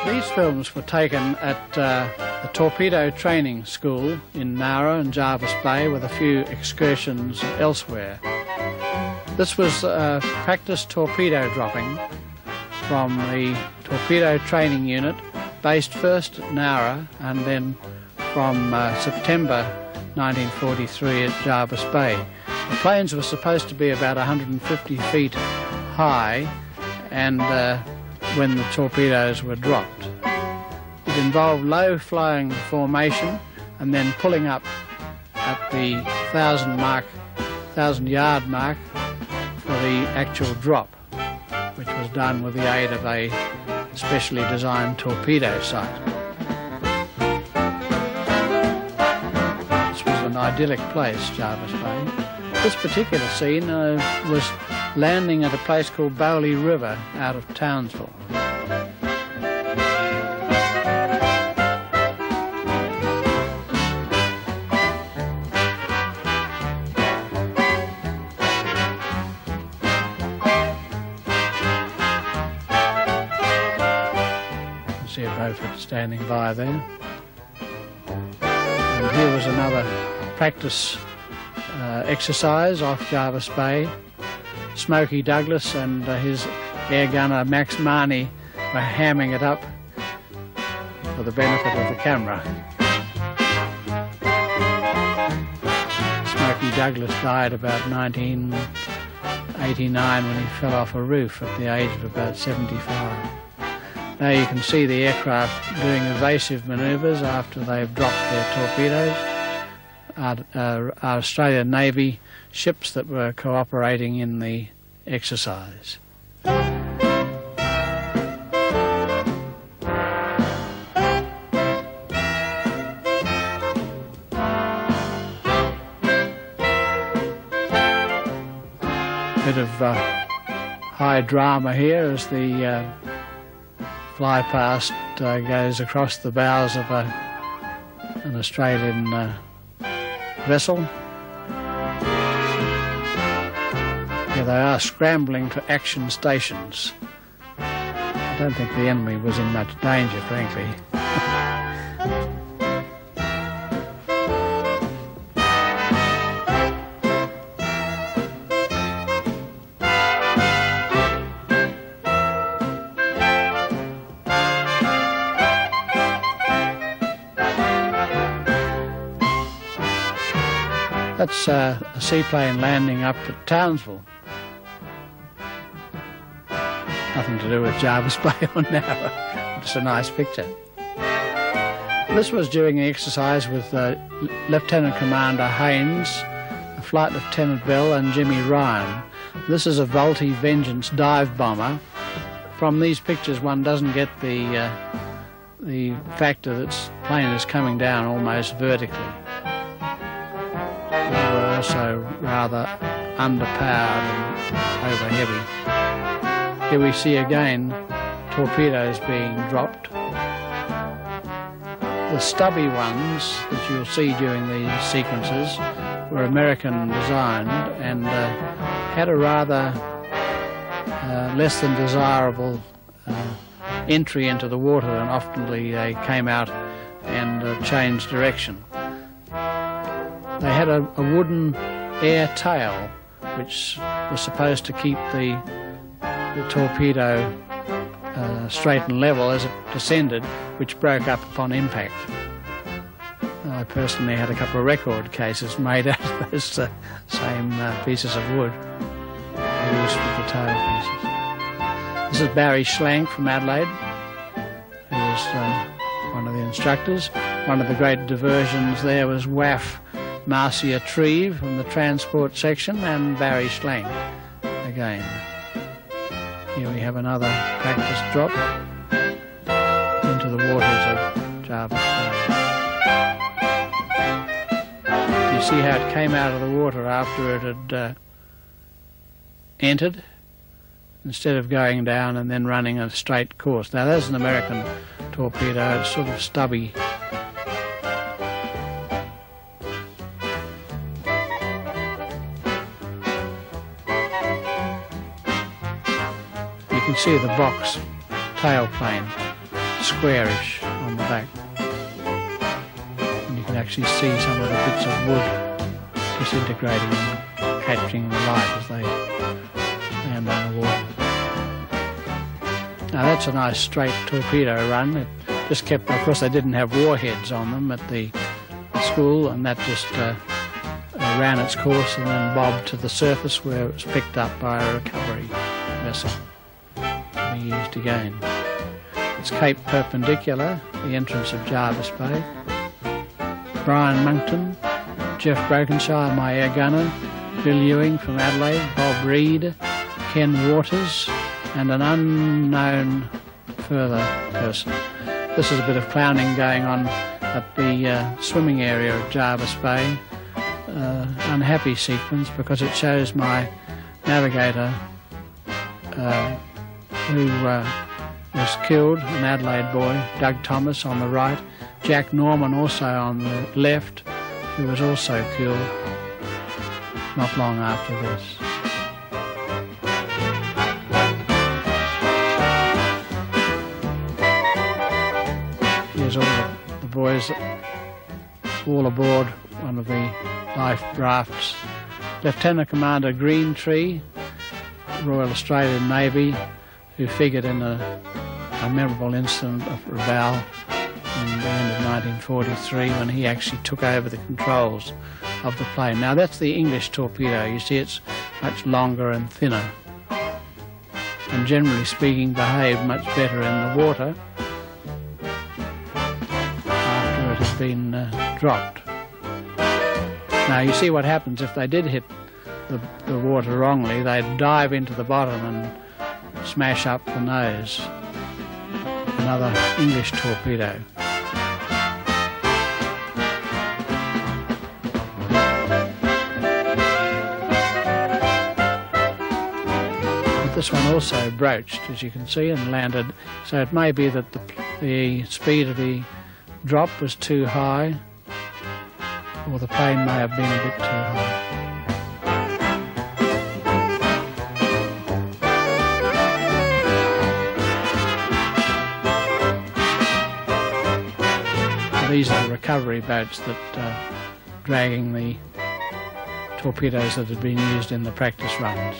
These films were taken at the Torpedo Training School in Nowra and Jervis Bay, with a few excursions elsewhere. This was practice torpedo dropping from the Torpedo Training Unit, based first at Nowra and then from September 1943 at Jervis Bay. The planes were supposed to be about 150 feet high and when the torpedoes were dropped. It involved low-flying formation and then pulling up at the 1,000-yard mark for the actual drop, which was done with the aid of a specially designed torpedo sight. This was an idyllic place, Jervis Bay. This particular scene was landing at a place called Bowley River out of Townsville. See a Beaufort standing by there. And here was another practice exercise off Jervis Bay. Smokey Douglas and his air gunner Max Marnie were hamming it up for the benefit of the camera. Smokey Douglas died about 1989 when he fell off a roof at the age of about 75. Now you can see the aircraft doing evasive manoeuvres after they've dropped their torpedoes. Our Australian Navy ships that were cooperating in the exercise. Bit of high drama here as the fly past goes across the bows of an Australian vessel. Here they are scrambling to action stations. I don't think the enemy was in much danger, frankly. That's a seaplane landing up at Townsville. Nothing to do with Jervis Bay or Nowra. Just a nice picture. This was during the exercise with Lieutenant Commander Haynes, Flight Lieutenant Bell and Jimmy Ryan. This is a Vultee Vengeance dive bomber. From these pictures one doesn't get the factor that the plane is coming down almost vertically. They were also rather underpowered and over heavy. Here we see again torpedoes being dropped. The stubby ones that you'll see during these sequences were American designed and had a rather less than desirable entry into the water, and often they came out and changed direction. They had a wooden air tail which was supposed to keep the torpedo straight and level as it descended, which broke up upon impact. I personally had a couple of record cases made out of those same pieces of wood used with the tail pieces. This is Barry Schlank from Adelaide, who was one of the instructors. One of the great diversions there was WAF Marcia Treve from the transport section, and Barry Schlank again. Here we have another practice drop into the waters of Jervis Bay. You see how it came out of the water after it had entered, instead of going down and then running a straight course. Now there's an American torpedo, it's sort of stubby. You can see the box tailplane squarish on the back. And you can actually see some of the bits of wood disintegrating and catching the light as they land on the water. Now that's a nice straight torpedo run. It just kept, of course they didn't have warheads on them at the school, and that just ran its course and then bobbed to the surface where it was picked up by a recovery vessel to be used again. It's Cape Perpendicular, the entrance of Jervis Bay. Brian Monkton, Jeff Brokenshire, my air gunner, Bill Ewing from Adelaide, Bob Reed, Ken Waters, and an unknown further person. This is a bit of clowning going on at the swimming area of Jervis Bay. Unhappy sequence because it shows my navigator who was killed, an Adelaide boy, Doug Thomas on the right, Jack Norman also on the left, who was also killed not long after this. Here's all the boys all aboard one of the life rafts. Lieutenant Commander Greentree, Royal Australian Navy, who figured in a memorable incident of Rabaul in the end of 1943 when he actually took over the controls of the plane. Now that's the English torpedo. You see it's much longer and thinner, and generally speaking behaved much better in the water after it had been dropped. Now you see what happens if they did hit the water wrongly. They'd dive into the bottom and smash up the nose. Another English torpedo. But this one also broached, as you can see, and landed. So it may be that the speed of the drop was too high, or the plane may have been a bit too high. These are the recovery boats that dragging the torpedoes that had been used in the practice runs.